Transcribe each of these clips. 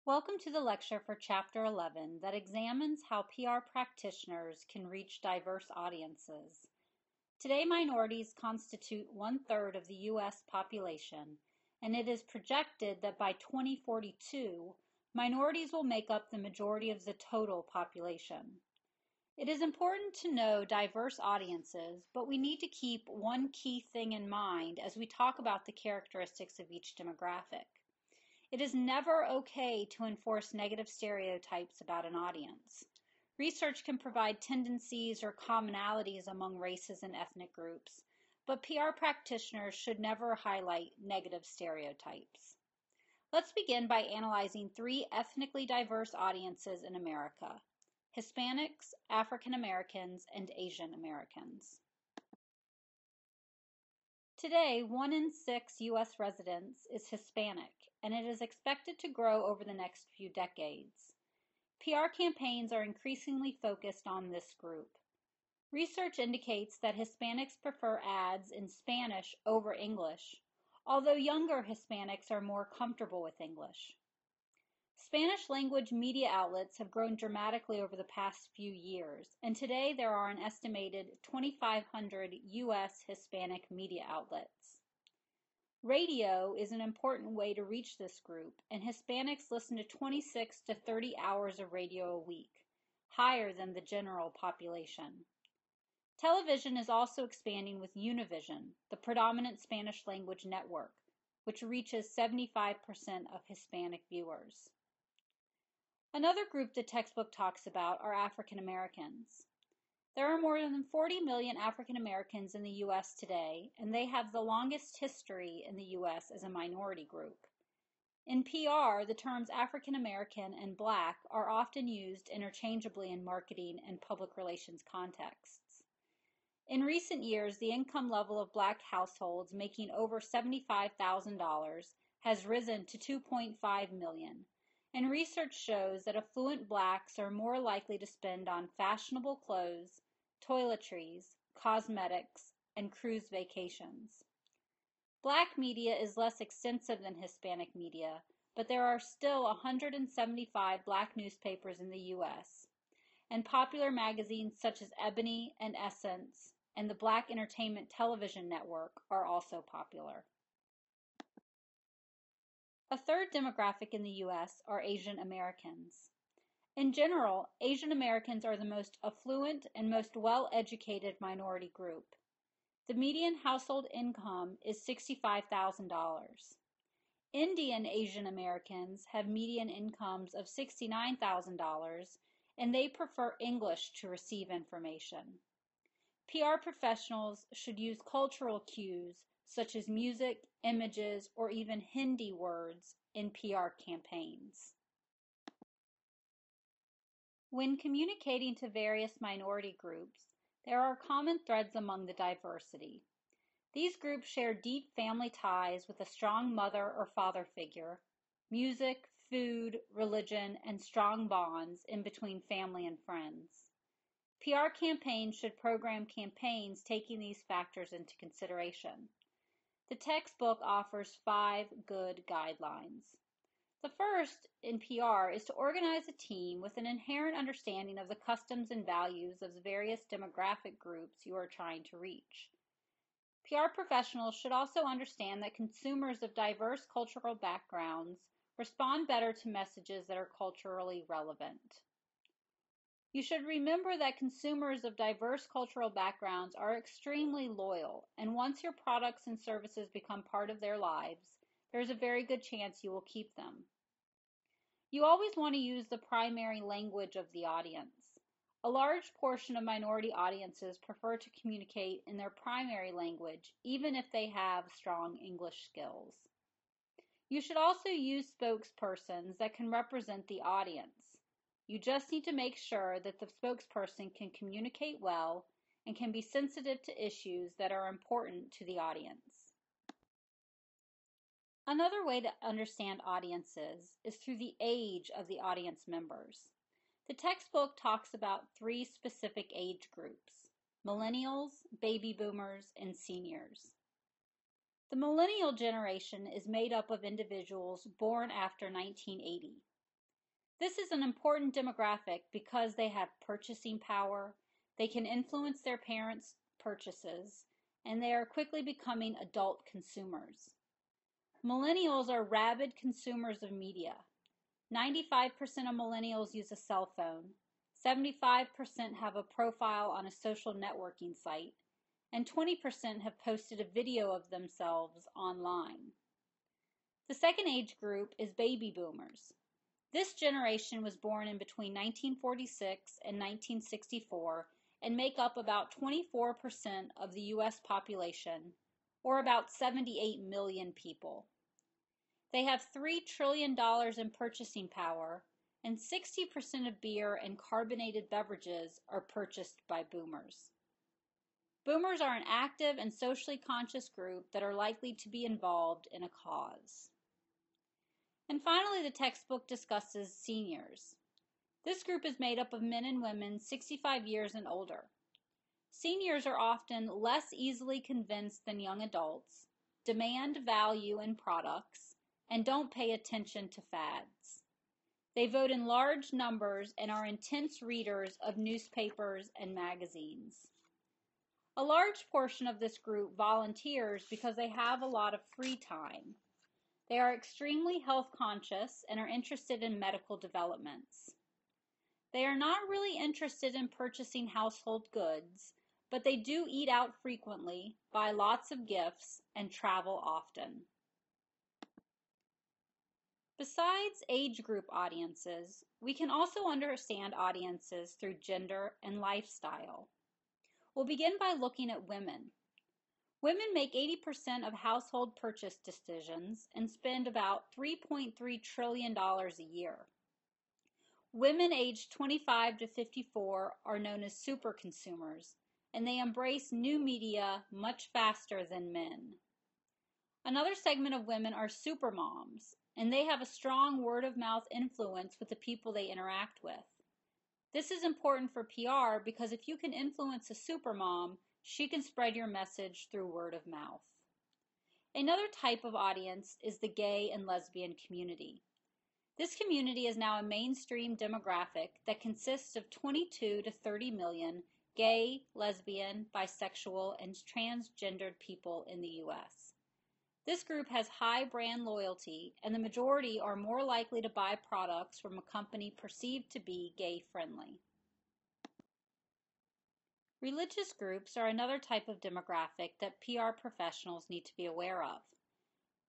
Welcome to the lecture for Chapter 11 that examines how PR practitioners can reach diverse audiences. Today, minorities constitute 1/3 of the U.S. population, and it is projected that by 2042, minorities will make up the majority of the total population. It is important to know diverse audiences, but we need to keep one key thing in mind as we talk about the characteristics of each demographic. It is never okay to enforce negative stereotypes about an audience. Research can provide tendencies or commonalities among races and ethnic groups, but PR practitioners should never highlight negative stereotypes. Let's begin by analyzing three ethnically diverse audiences in America: Hispanics, African Americans, and Asian Americans. Today, 1 in 6 U.S. residents is Hispanic, and it is expected to grow over the next few decades. PR campaigns are increasingly focused on this group. Research indicates that Hispanics prefer ads in Spanish over English, although younger Hispanics are more comfortable with English. Spanish language media outlets have grown dramatically over the past few years, and today there are an estimated 2,500 U.S. Hispanic media outlets. Radio is an important way to reach this group, and Hispanics listen to 26 to 30 hours of radio a week, higher than the general population. Television is also expanding with Univision, the predominant Spanish language network, which reaches 75% of Hispanic viewers. Another group the textbook talks about are African Americans. There are more than 40 million African Americans in the U.S. today, and they have the longest history in the U.S. as a minority group. In PR, the terms African American and Black are often used interchangeably in marketing and public relations contexts. In recent years, the income level of Black households making over $75,000 has risen to 2.5 million. And research shows that affluent Blacks are more likely to spend on fashionable clothes, toiletries, cosmetics, and cruise vacations. Black media is less extensive than Hispanic media, but there are still 175 Black newspapers in the U.S., and popular magazines such as Ebony and Essence and the Black Entertainment Television Network are also popular. A third demographic in the U.S. are Asian Americans. In general, Asian Americans are the most affluent and most well-educated minority group. The median household income is $65,000. Indian Asian Americans have median incomes of $69,000, and they prefer English to receive information. PR professionals should use cultural cues such as music, images, or even Hindi words in PR campaigns. When communicating to various minority groups, there are common threads among the diversity. These groups share deep family ties with a strong mother or father figure, music, food, religion, and strong bonds in between family and friends. PR campaigns should program campaigns taking these factors into consideration. The textbook offers 5 good guidelines. The first in PR is to organize a team with an inherent understanding of the customs and values of the various demographic groups you are trying to reach. PR professionals should also understand that consumers of diverse cultural backgrounds respond better to messages that are culturally relevant. You should remember that consumers of diverse cultural backgrounds are extremely loyal, and once your products and services become part of their lives, there's a very good chance you will keep them. You always want to use the primary language of the audience. A large portion of minority audiences prefer to communicate in their primary language, even if they have strong English skills. You should also use spokespersons that can represent the audience. You just need to make sure that the spokesperson can communicate well and can be sensitive to issues that are important to the audience. Another way to understand audiences is through the age of the audience members. The textbook talks about 3 specific age groups: millennials, baby boomers, and seniors. The millennial generation is made up of individuals born after 1980. This is an important demographic because they have purchasing power, they can influence their parents' purchases, and they are quickly becoming adult consumers. Millennials are rabid consumers of media. 95% of millennials use a cell phone, 75% have a profile on a social networking site, and 20% have posted a video of themselves online. The second age group is baby boomers. This generation was born in between 1946 and 1964 and make up about 24% of the U.S. population, or about 78 million people. They have $3 trillion in purchasing power, and 60% of beer and carbonated beverages are purchased by boomers. Boomers are an active and socially conscious group that are likely to be involved in a cause. And finally, the textbook discusses seniors. This group is made up of men and women 65 years and older. Seniors are often less easily convinced than young adults, demand value in products, and don't pay attention to fads. They vote in large numbers and are intense readers of newspapers and magazines. A large portion of this group volunteers because they have a lot of free time. They are extremely health conscious and are interested in medical developments. They are not really interested in purchasing household goods, but they do eat out frequently, buy lots of gifts, and travel often. Besides age group audiences, we can also understand audiences through gender and lifestyle. We'll begin by looking at women. Women make 80% of household purchase decisions and spend about $3.3 trillion a year. Women aged 25 to 54 are known as super consumers, and they embrace new media much faster than men. Another segment of women are super moms, and they have a strong word-of-mouth influence with the people they interact with. This is important for PR because if you can influence a super mom, she can spread your message through word of mouth. Another type of audience is the gay and lesbian community. This community is now a mainstream demographic that consists of 22 to 30 million gay, lesbian, bisexual, and transgendered people in the U.S. This group has high brand loyalty, and the majority are more likely to buy products from a company perceived to be gay-friendly. Religious groups are another type of demographic that PR professionals need to be aware of.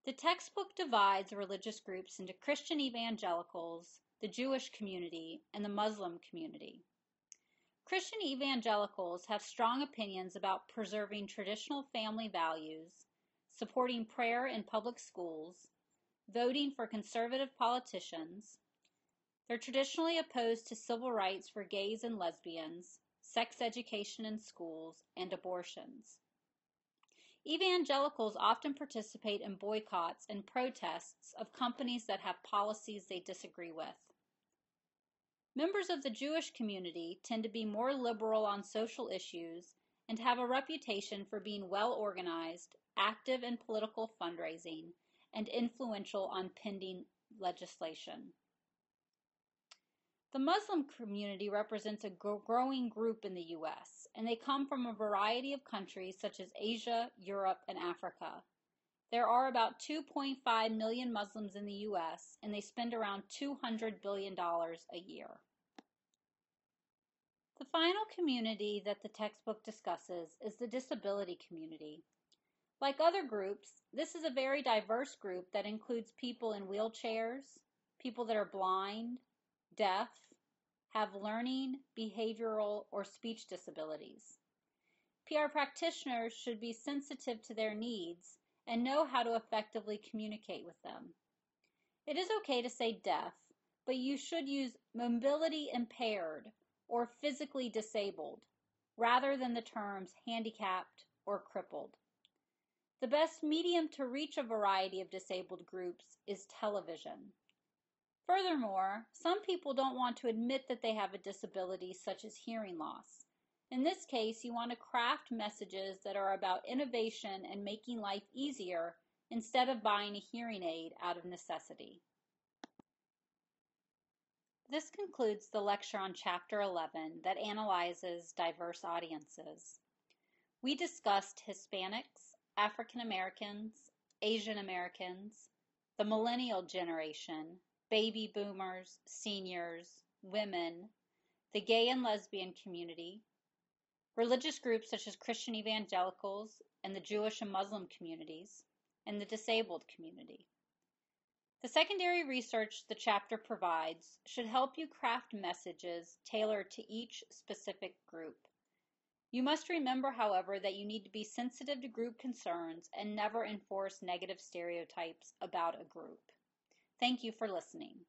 The textbook divides religious groups into Christian evangelicals, the Jewish community, and the Muslim community. Christian evangelicals have strong opinions about preserving traditional family values, supporting prayer in public schools, voting for conservative politicians. They're traditionally opposed to civil rights for gays and lesbians, sex education in schools, and abortions. Evangelicals often participate in boycotts and protests of companies that have policies they disagree with. Members of the Jewish community tend to be more liberal on social issues and have a reputation for being well organized, active in political fundraising, and influential on pending legislation. The Muslim community represents a growing group in the U.S., and they come from a variety of countries such as Asia, Europe, and Africa. There are about 2.5 million Muslims in the U.S., and they spend around $200 billion a year. The final community that the textbook discusses is the disability community. Like other groups, this is a very diverse group that includes people in wheelchairs, people that are blind, deaf, have learning, behavioral, or speech disabilities. PR practitioners should be sensitive to their needs and know how to effectively communicate with them. It is okay to say deaf, but you should use mobility impaired or physically disabled, rather than the terms handicapped or crippled. The best medium to reach a variety of disabled groups is television. Furthermore, some people don't want to admit that they have a disability such as hearing loss. In this case, you want to craft messages that are about innovation and making life easier instead of buying a hearing aid out of necessity. This concludes the lecture on Chapter 11 that analyzes diverse audiences. We discussed Hispanics, African Americans, Asian Americans, the millennial generation, baby boomers, seniors, women, the gay and lesbian community, religious groups such as Christian evangelicals and the Jewish and Muslim communities, and the disabled community. The secondary research the chapter provides should help you craft messages tailored to each specific group. You must remember, however, that you need to be sensitive to group concerns and never enforce negative stereotypes about a group. Thank you for listening.